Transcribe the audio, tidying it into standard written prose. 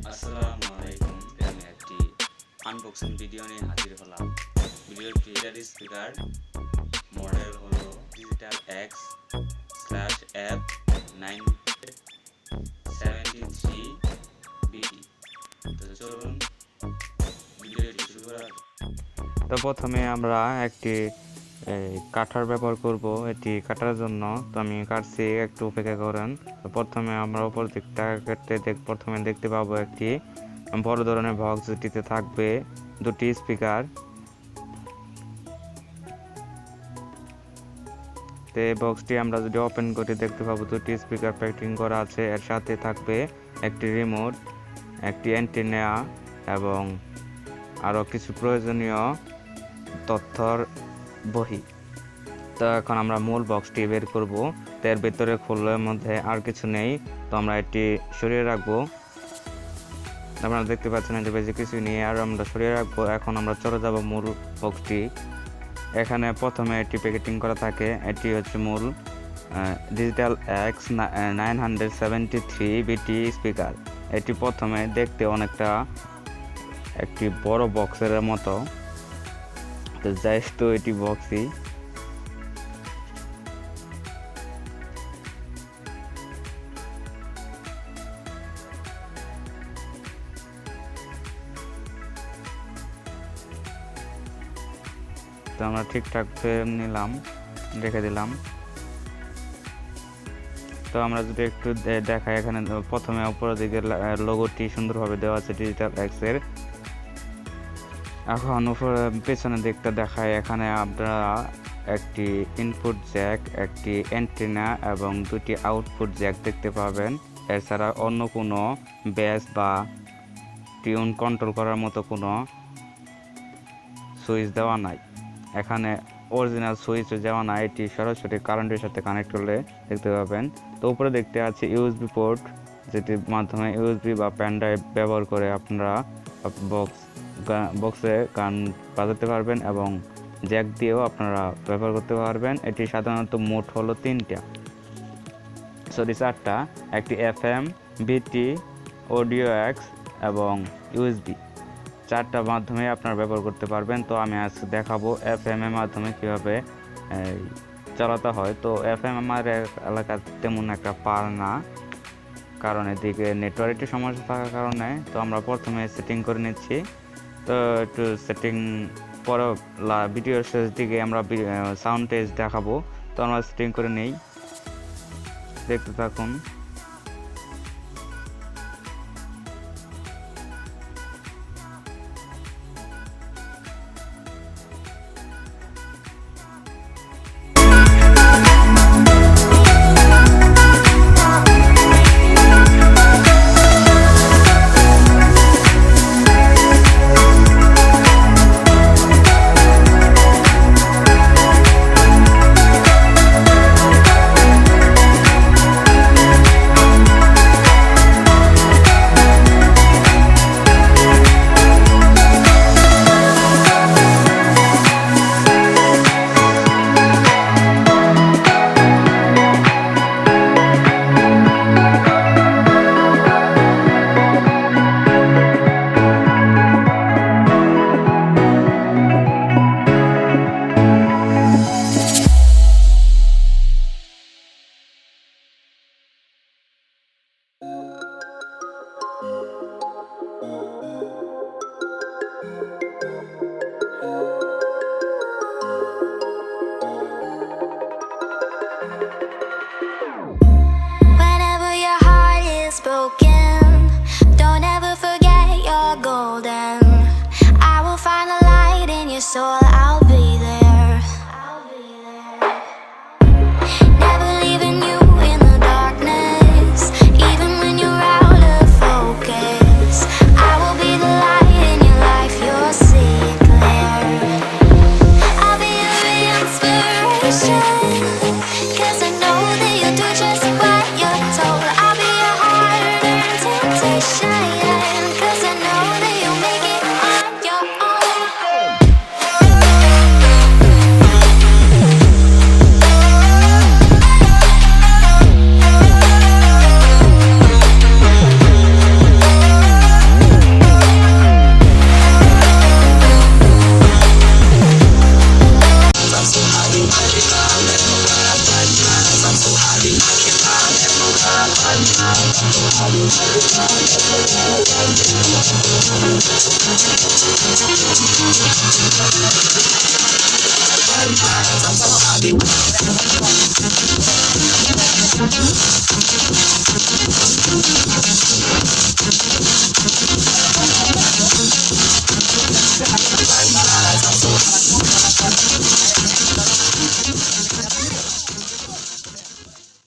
আসসালামু আলাইকুম। আমি একটি আনবক্সিং ভিডিও নিয়ে হাজির হলাম। ভিডিওটি ডিজিটাল স্পিকার মডেল হলো DigitalX X-F973BT। তো চলুন ভিডিওটি শুরু করা যাক। তো প্রথমে আমরা একটি কাটার ব্যবহার করব। এটি কাটার জন্য তো আমি কাটছি, একটু অপেক্ষা করেন। তো প্রথমে আমরা উপর দিকটা প্রথমে দেখতে পাবো একটি বড় ধরনের বক্স, যেটিতে থাকবে দুটি স্পিকার। তো এই বক্সটি আমরা যদি ওপেন করি দেখতে পাবো দুটি স্পিকার প্যাকিং করা আছে। এর সাথে থাকবে একটি রিমোট, একটি অ্যান্টেনা এবং আরও কিছু প্রয়োজনীয় তথ্যর বহি। তো এখন আমরা মূল বক্সটি বের করব। তো এর ভিতরে খোলার মধ্যে আর কিছু নেই, তো আমরা এটি সরিয়ে রাখবো। আপনারা দেখতে পাচ্ছেন যে বেশি কিছু নিয়ে আর আমরা সরিয়ে রাখবো। এখন আমরা চলে যাব মূল বক্সটি। এখানে প্রথমে এটি প্যাকেটিং করা থাকে। এটি হচ্ছে মূল DigitalX X-973BT স্পিকার। এটি প্রথমে দেখতে অনেকটা একটি বড় বক্সের মতো, তো জাস্ট এটি বক্সই। তো আমরা ঠিকঠাক নিলাম, রেখে দিলাম। তো আমরা যদি একটু দেখাই, এখানে প্রথমে উপরের দিকে লোগোটি সুন্দরভাবে দেওয়া আছে DigitalX এর। এখন উপরে পেছনের দিকটা দেখায়, এখানে আপনারা একটি ইনপুট জ্যাক, একটি অ্যান্টেনা এবং দুটি আউটপুট জ্যাক দেখতে পাবেন। এছাড়া অন্য কোনো ব্যাস বা টিউন কন্ট্রোল করার মতো কোনো সুইচ দেওয়া নাই। এখানে অরিজিনাল সুইচ দেওয়া নাই, এটি সরাসরি কারেন্টের সাথে কানেক্ট করলে দেখতে পাবেন। তো উপরে দেখতে আছে ইউএসবি পোর্ট, যেটির মাধ্যমে ইউএসবি বা পেন ড্রাইভ ব্যবহার করে আপনারা বক্সে গান বাজাতে পারবেন এবং জ্যাক দিয়েও আপনারা ব্যবহার করতে পারবেন। এটি সাধারণত মোট হলো চারটা, একটি FM, BT, অডিও এক্স এবং ইউএসবি। চারটা মাধ্যমে আপনারা ব্যবহার করতে পারবেন। তো আমি আজকে দেখাবো FM এর মাধ্যমে কীভাবে চালাতে হয়। তো FM আমার এলাকার তেমন একটা পার না, কারণ এদিকে নেটওয়ার্কের সমস্যা থাকার কারণে। তো আমরা প্রথমে সেটিং করে নিচ্ছি। তো একটু সেটিং পরে ভিডিওর শেষ দিকে আমরা সাউন্ড টেস্ট দেখাবো। তো আমরা সেটিং করে নেই, দেখতে থাকুন।